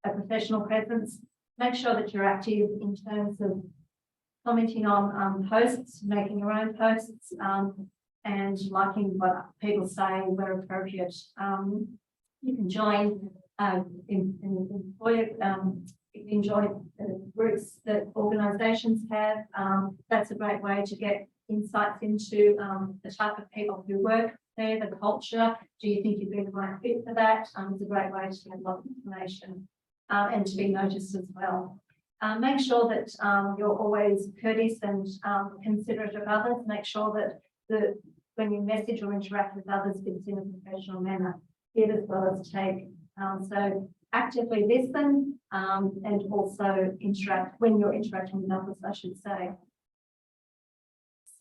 a professional presence. Make sure that you're active in terms of commenting on posts, making your own posts, and liking what people say where appropriate. You can join join groups that organisations have. That's a great way to get insights into the type of people who work there, the culture. Do you think you'd be the right fit for that? It's a great way to get a lot of information and to be noticed as well. Make sure that you're always courteous and considerate of others. Make sure that when you message or interact with others, it's in a professional manner, give as well as take. So actively listen and also interact when you're interacting with others, I should say.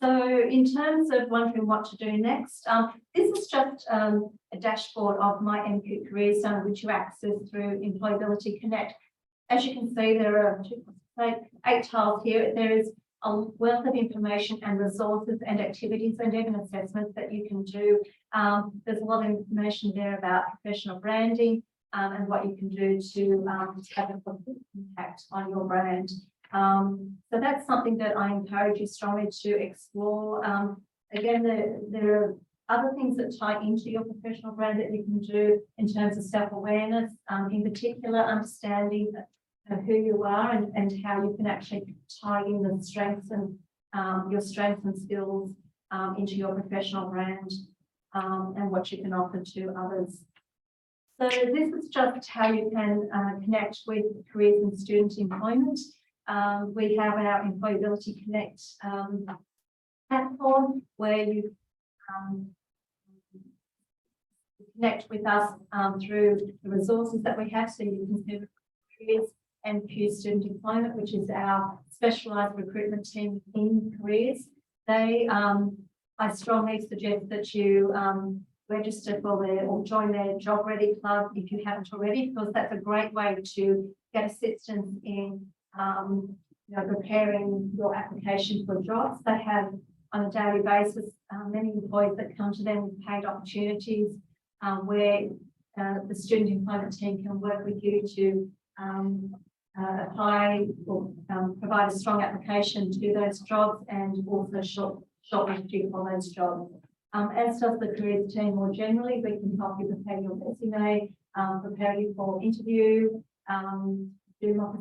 So in terms of wondering what to do next, this is just a dashboard of my NQ Career Zone, which you access through Employability Connect. As you can see, there are 8 tiles here. There is a wealth of information and resources and activities and even assessments that you can do. There's a lot of information there about professional branding and what you can do to have a positive impact on your brand. So that's something that I encourage you strongly to explore. Again, there are other things that tie into your professional brand that you can do in terms of self-awareness, in particular, understanding who you are and how you can actually tie in the strengths and your strengths and skills into your professional brand and what you can offer to others. So this is just how you can connect with careers and student employment. We have our Employability Connect platform where you connect with us through the resources that we have. So you can see careers and Pew Student Employment, which is our specialised recruitment team in careers. I strongly suggest that you register for or join their Job Ready Club if you haven't already, because that's a great way to get assistance in preparing your application for jobs. They have on a daily basis many employees that come to them with paid opportunities where the student employment team can work with you to apply or provide a strong application to those jobs and also shortlist you for those jobs. As does the careers team more generally. We can help you prepare your resume, prepare you for interview, do mock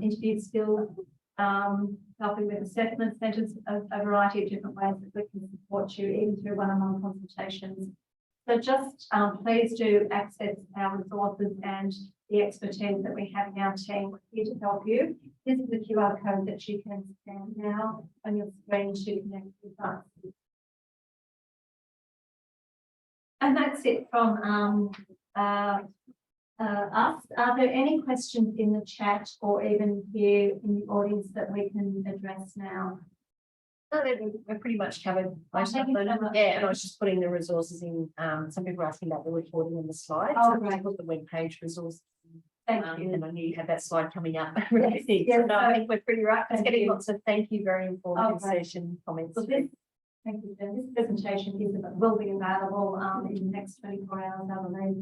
interview skills, help you with assessment centres, a variety of different ways that we can support you, even through one-on-one consultations. So just please do access our resources and the expertise that we have in our team here to help you. This is the QR code that you can scan now on your screen to connect with us. And that's it from us. Are there any questions in the chat or even here in the audience that we can address now? No, we're pretty much covered. Yeah, and I was just putting the resources in. Some people are asking about the recording and the slides. Oh, so right. I put the web page resources. Thank you. And I knew you had that slide coming up. Yes, yes, no, I think we're pretty right. Just thank getting you. lots of thank you, very informative right. session comments. So thank you, Jen. This presentation will be available in the next 24 hours, I believe.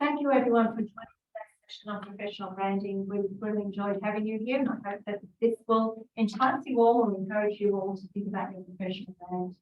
Thank you, everyone, for joining today's session on professional branding. We've really enjoyed having you here, and I hope that this will entice you all or encourage you all to think about your professional brand.